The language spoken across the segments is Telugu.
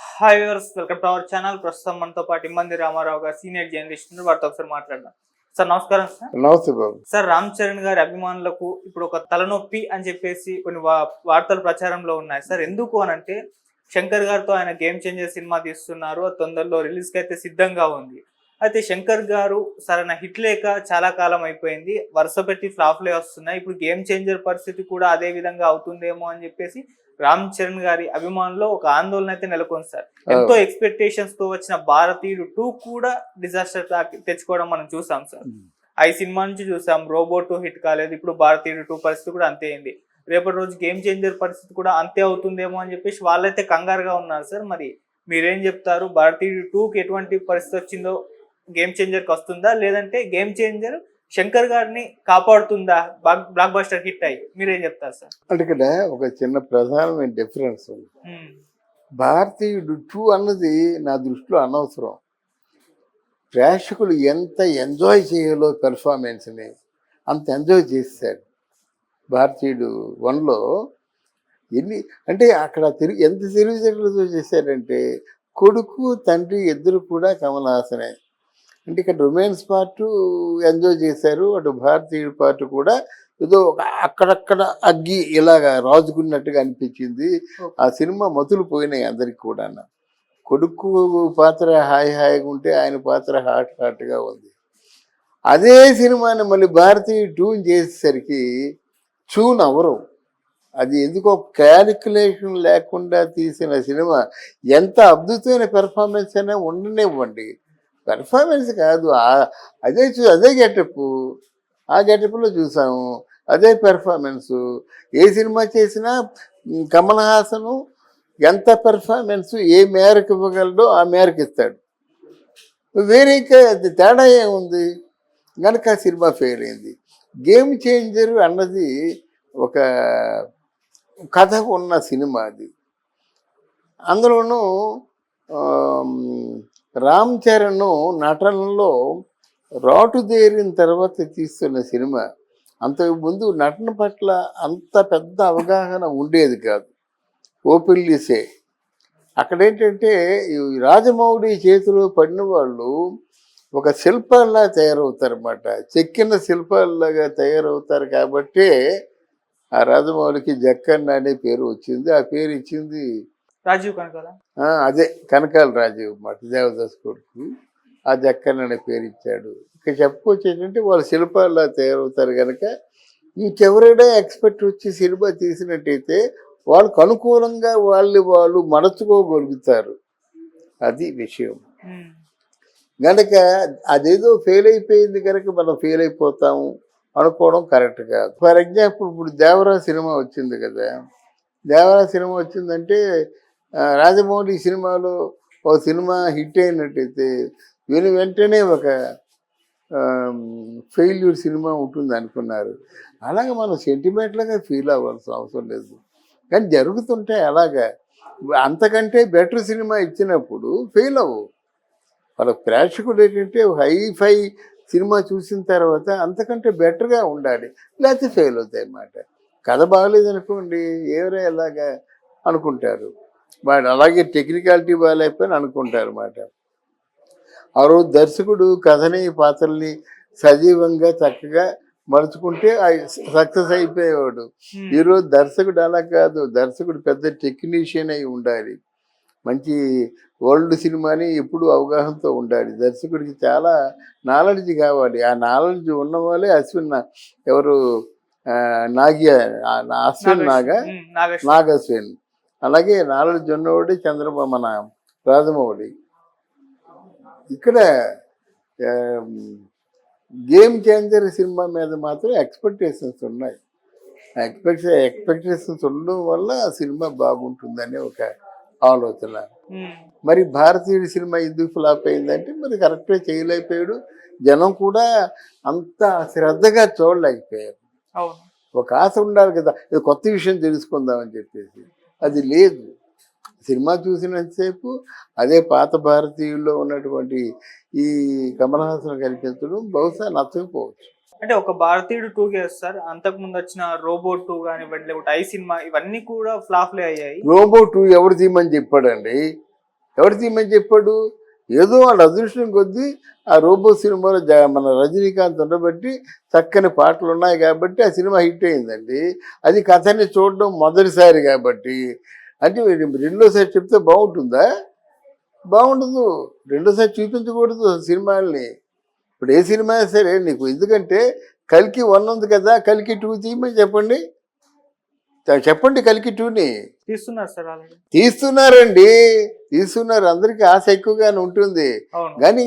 Hi viewers, welcome to our channel. ప్రస్తుతం మనతో పాటు ఇమ్మంది రామారావు గారు, సీనియర్ జర్నలిస్ట్, వారితో ఒకసారి మాట్లాడదాం. సార్ నమస్కారం. సార్ నమస్తే బాబు. సార్, రామ్ చరణ్ గారి అభిమానులకు ఇప్పుడు ఒక తలనొప్పి అని చెప్పేసి కొన్ని వార్తలు ప్రచారంలో ఉన్నాయి సార్. ఎందుకు అనంటే శంకర్ గారితో ఆయన గేమ్ చేంజర్ సినిమా తీస్తున్నారు, అది తొందరలో రిలీజ్కి అయితే సిద్ధంగా ఉంది. అయితే శంకర్ గారు సరైన హిట్ లేక చాలా కాలం అయిపోయింది, వరుస పెట్టి ఫ్లాప్లే వస్తున్నాయి. ఇప్పుడు గేమ్ చేంజర్ పరిస్థితి కూడా అదే విధంగా అవుతుందేమో అని చెప్పేసి రామ్ చరణ్ గారి అభిమానుల్లో ఒక ఆందోళన అయితే నెలకొంది సార్. ఎంతో ఎక్స్పెక్టేషన్స్ తో వచ్చిన భారతీయుడు 2 కూడా డిజాస్టర్ తెచ్చుకోవడం మనం చూసాం సార్. ఈ సినిమా నుంచి చూసాం, రోబో 2 హిట్ కాలేదు, ఇప్పుడు భారతీయుడు 2 పరిస్థితి కూడా అంతే అయింది. రేపటి రోజు గేమ్ చేంజర్ పరిస్థితి కూడా అంతే అవుతుందేమో అని చెప్పేసి వాళ్ళైతే కంగారుగా ఉన్నారు సార్. మరి మీరేం చెప్తారు? భారతీయుడు 2కి ఎటువంటి పరిస్థితి వచ్చిందో గేమ్ చేంజర్కి వస్తుందా, లేదంటే గేమ్ చేంజర్ శంకర్ గారిని కాపాడుతుందా బ్లాక్ బస్టర్ హిట్ అయ్యి? మీరేం చెప్తారు సార్? అంటే ఇక్కడ ఒక చిన్న ప్రధానమైన డిఫరెన్స్ ఉంది. భారతీయుడు 2 అన్నది నా దృష్టిలో అనవసరం. ప్రేక్షకులు ఎంత ఎంజాయ్ చేయాలో పెర్ఫార్మెన్స్ని అంత ఎంజాయ్ చేశాడు. భారతీయుడు 1లో అంటే అక్కడ ఎంత తెలివితేటలతో చేశారంటే కొడుకు తండ్రి ఇద్దరు కూడా కమల్ హాసనే. అంటే ఇక్కడ రొమాన్స్ పార్ట్ ఎంజాయ్ చేశారు, అటు భారతీయుడు పార్ట్ కూడా ఏదో అక్కడక్కడ అగ్గి ఇలాగా రాజుకున్నట్టుగా అనిపించింది. ఆ సినిమా మతులు పోయినాయి అందరికి కూడా. కొడుకు పాత్ర హాయిగా ఉంటే ఆయన పాత్ర హాట్గా ఉంది. అదే సినిమాని మళ్ళీ భారతీయుడు 2 చేసేసరికి చూన్ అవరు. అది ఎందుకో క్యాలిక్యులేషన్ లేకుండా తీసిన సినిమా. ఎంత అద్భుతమైన పెర్ఫార్మెన్స్ అయినా ఉండనివ్వండి, పెర్ఫార్మెన్స్ కాదు, అదే గెటప్, ఆ గెటప్లో చూసాము, అదే పెర్ఫార్మెన్సు. ఏ సినిమా చేసినా కమల్ హాసను ఎంత పెర్ఫార్మెన్స్ ఏ మేరకు ఇవ్వగలడో ఆ మేరకు ఇస్తాడు. వేరే అది తేడా ఏముంది? కనుక సినిమా ఫెయిల్ అయింది. గేమ్ చేంజర్ అన్నది ఒక కథ ఉన్న సినిమా. అది అందులోనూ రామ్ చరణ్ నటనలో రాటుదేరిన తర్వాత తీస్తున్న సినిమా. అంతకుముందు నటన పట్ల అంత పెద్ద అవగాహన ఉండేది కాదు. ఓపెన్లీసే అక్కడేంటంటే ఈ రాజమౌళి చేతిలో పడిన వాళ్ళు ఒక శిల్పాల్లా తయారవుతారన్నమాట, చెక్కిన శిల్పాల్లాగా తయారవుతారు. కాబట్టి ఆ రాజమౌళికి జక్కన్న అనే పేరు వచ్చింది. ఆ పేరు ఇచ్చింది రాజీవ్ కనకాల. అదే కనకాల రాజీవ్ అన్నమాట, దేవదాస్ కొడుకు. ఆ జక్కన్న అనే పేరు ఇచ్చాడు. ఇక చెప్పుకోవచ్చు ఏంటంటే వాళ్ళు శిల్పాల్లా తయారవుతారు. కనుక ఇంకెవరైనా ఎక్స్పెక్ట్ వచ్చి సినిమా తీసినట్టయితే వాళ్ళకు అనుకూలంగా వాళ్ళు మడచుకోగలుగుతారు. అది విషయం. కనుక అదేదో ఫెయిల్ అయిపోయింది కనుక మనం ఫెయిల్ అయిపోతాము అనుకోవడం కరెక్ట్ కాదు. ఫర్ ఎగ్జాంపుల్ ఇప్పుడు దేవరా సినిమా వచ్చింది కదా. దేవరా సినిమా వచ్చిందంటే రాజమౌళి సినిమాలో ఒక సినిమా హిట్ అయినట్టయితే వెంటనే ఒక ఫెయిల్యూర్ సినిమా ఉంటుంది అనుకున్నారు. అలాగే మనం సెంటిమెంట్లుగా ఫీల్ అవ్వాల్సిన అవసరం లేదు. కానీ జరుగుతుంటే అలాగా అంతకంటే బెటర్ సినిమా ఇచ్చినప్పుడు ఫెయిల్ అవ్వు. వాళ్ళ ప్రేక్షకుడు ఏంటంటే హైఫై సినిమా చూసిన తర్వాత అంతకంటే బెటర్గా ఉండాలి, లేకపోతే ఫెయిల్ అవుతాయి అన్నమాట. కథ బాగలేదనుకోండి, ఎవరో ఎలాగా అనుకుంటారు, వాడు అలాగే టెక్నికాలిటీ బాగాలేకపోయినా అనుకుంటారు అన్నమాట. ఆ రోజు దర్శకుడు కథని పాత్రల్ని సజీవంగా చక్కగా మలుచుకుంటే సక్సెస్ అయిపోయేవాడు. ఈరోజు దర్శకుడు అలా కాదు, దర్శకుడు పెద్ద టెక్నీషియన్ అయి ఉండాలి, మంచి వరల్డ్ సినిమాని ఎప్పుడు అవగాహనతో ఉండాలి. దర్శకుడికి చాలా నాలెడ్జ్ కావాలి. ఆ నాలెడ్జ్ ఉన్న వాళ్ళే ఎవరు నాగశ్విన్. అలాగే నాలెడ్జ్ ఉన్నవాడే చంద్రబాబు, మన రాజమౌళి. ఇక్కడ గేమ్ చేంజర్ సినిమా మీద మాత్రం ఎక్స్పెక్టేషన్స్ ఉన్నాయి. ఎక్స్పెక్టేషన్స్ ఉండడం వల్ల ఆ సినిమా బాగుంటుందనే ఒక ఆలోచన. మరి భారతీయుడి సినిమా ఎందుకు ఫ్లాప్ అయిందంటే మరి కరెక్ట్గా చేయలేకపోయాడు. జనం కూడా అంత శ్రద్ధగా చూడలేకపోయారు. ఒక ఆశ ఉండాలి కదా, ఇది కొత్త విషయం తెలుసుకుందామని చెప్పేసి. అది లేదు. సినిమా చూసినంతసేపు అదే పాత భారతీయుల్లో ఉన్నటువంటి ఈ కమల్ హాసన్ కనిపించడం బహుశా నచ్చకపోవచ్చు. అంటే ఒక భారతీయుడు 2 చేస్తారు, అంతకు ముందు వచ్చిన రోబో 2 కానివ్వండి, లేకపోతే సినిమా, ఇవన్నీ కూడా ఫ్లాప్లే అయ్యాయి. రోబో 2 ఎవరు తీయమని చెప్పాడండి? ఎవరు తీయమని చెప్పాడు? ఏదో వాళ్ళ అదృష్టం కొద్దీ ఆ రోబో సినిమాలో మన రజనీకాంత్ ఉండబట్టి చక్కని పాటలు ఉన్నాయి కాబట్టి ఆ సినిమా హిట్ అయిందండి. అది కథని చూడడం మొదటిసారి కాబట్టి. అంటే రెండోసారి చెప్తే బాగుంటుందా? బాగుండదు. రెండోసారి చూపించకూడదు సినిమాల్ని. ఇప్పుడు ఏ సినిమా సరే నీకు, ఎందుకంటే కల్కి 1 ఉంది కదా, కల్కి 2 తీయమని చెప్పండి. చెప్పండి కల్కి 2ని. తీస్తున్నారు సార్ ఆల్రెడీ. తీస్తున్నారు. అందరికీ ఆశ ఎక్కువగానే ఉంటుంది. అవును. కానీ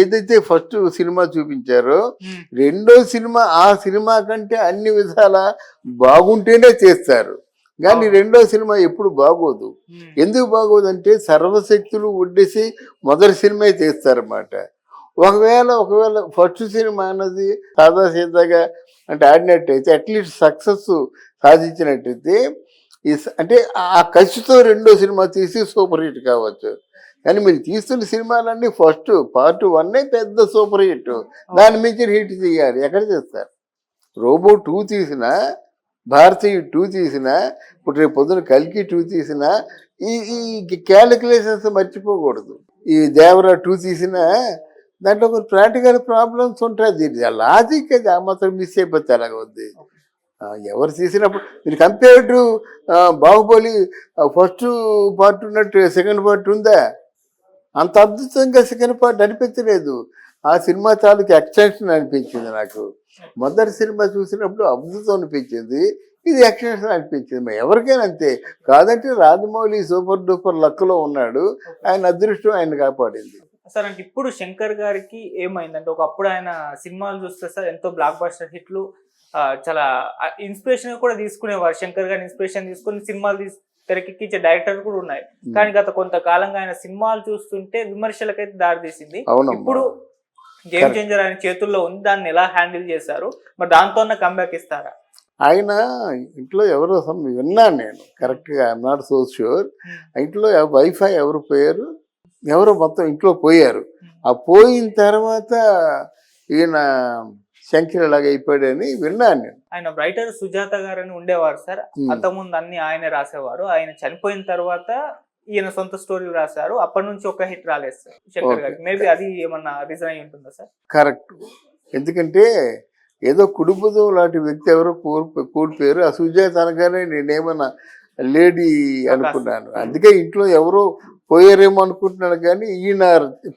ఏదైతే ఫస్ట్ సినిమా చూపించారో రెండో సినిమా ఆ సినిమా కంటే అన్ని విధాల బాగుంటేనే చేస్తారు. కానీ రెండో సినిమా ఎప్పుడు బాగోదు. ఎందుకు బాగోదంటే సర్వశక్తులు ఒడ్డేసి మొదటి సినిమా తీస్తారన్నమాట. ఒకవేళ ఫస్ట్ సినిమా అన్నది సాదాసీదాగా అంటే ఆడినట్టయితే అట్లీస్ట్ సక్సెస్ సాధించినట్టయితే అంటే ఆ కసితో రెండో సినిమా తీసి సూపర్ హిట్ కావచ్చు. కానీ మీరు తీస్తున్న సినిమాలన్నీ ఫస్ట్ పార్ట్ 1 పెద్ద సూపర్ హిట్. దాని మించి హిట్ చేయాలి. ఎక్కడ చేస్తారు? రోబో 2 తీసినా, భారతీయ 2 తీసినా, ఇప్పుడు రేపు పొద్దున కల్కి 2 తీసినా ఈ క్యాలిక్యులేషన్స్ మర్చిపోకూడదు. ఈ దేవరా 2 తీసినా దాంట్లో కొన్ని ప్రాక్టికల్ ప్రాబ్లమ్స్ ఉంటాయి. దీన్ని లాజిక్ అది ఆ మాత్రం మిస్ అయిపోతే అలాగ ఉంది. ఎవరు తీసినప్పుడు మీరు compare to Baahubali first part ఉన్నట్టు సెకండ్ పార్ట్ ఉందా? అంత అద్భుతంగా సెకండ్ పార్ట్ అనిపించలేదు. ఆ సినిమా తాలూకు ఎక్స్టెన్షన్ అనిపించింది నాకు. మొదటి సినిమా చూసినప్పుడు అద్భుతం అనిపించింది, ఇది ఎక్స్టెన్షన్ అనిపించింది. ఎవరికైనా అంతే. కాదంటే రాజమౌళి సూపర్ డూపర్ లక్లో ఉన్నాడు. ఆయన అదృష్టం ఆయన కాపాడింది. సార్ అంటే ఇప్పుడు శంకర్ గారికి ఏమైందంటే, ఒకప్పుడు ఆయన సినిమాలు చూస్తే సార్ ఎంతో బ్లాక్ బస్టర్ హిట్లు, చాలా ఇన్స్పిరేషన్ కూడా తీసుకునేవారు. శంకర్ గారిని ఇన్స్పిరేషన్ తీసుకుని సినిమాలు తెరకెక్కించే డైరెక్టర్ కూడా ఉన్నాయి. కానీ గత కొంతకాలంగా ఆయన సినిమాలు చూస్తుంటే విమర్శలకైతే దారితీసింది. ఇప్పుడు గేమ్ చేంజర్ ఆయన చేతుల్లో ఉంది. దాన్ని ఎలా హ్యాండిల్ చేశారు? మరి దాంతో కంబ్యాక్ ఇస్తారా? ఆయన ఇంట్లో ఎవరో విన్నాను నేను, కరెక్ట్గా ఐఎమ్ నాట్ సో ష్యూర్. ఇంట్లో వైఫై ఎవరు పోయారు, ఎవరో మొత్తం ఇంట్లో పోయారు. ఆ పోయిన తర్వాత ఈయన శంకర్ ఇలాగ అయిపోయాడని విన్నాను నేను. ఆయన రైటర్ సుజాత గారు అని ఉండేవారు సార్. అంతకుముందు అన్ని ఆయనే రాసేవారు. ఆయన చనిపోయిన తర్వాత ఈయన సొంత స్టోరీ రాశారు. అప్పటి నుంచి ఒక హిట్ రాలేదు సార్ శంకర్ గారికి. మేబీ అది ఏమన్నా రీజన్ అయి ఉంటుందా సార్? కరెక్ట్. ఎందుకంటే ఏదో కుటుంబం లాంటి వ్యక్తి ఎవరో కూడిపోయారు. ఆ సుజాత అనగానే నేనేమన్నా లేడీ అనుకున్నాను. అందుకే ఇంట్లో ఎవరో పోయారేమో అనుకుంటున్నాను. కానీ ఈయన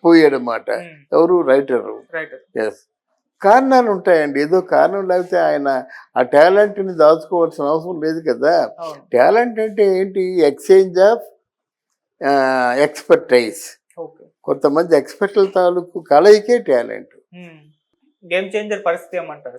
పోయాడనమాట. ఎవరు? రైటరు. ఎస్. కారణాలు ఉంటాయండి. ఏదో కారణం లేకపోతే ఆయన ఆ టాలెంట్ని దాచుకోవాల్సిన అవసరం లేదు కదా. టాలెంట్ అంటే ఏంటి? Exchange of expertise. కొంతమంది ఎక్స్పర్ట్ల తాలూకు కలయికే టాలెంట్. గేమ్ చేంజర్ పరిస్థితి ఏమంటారు?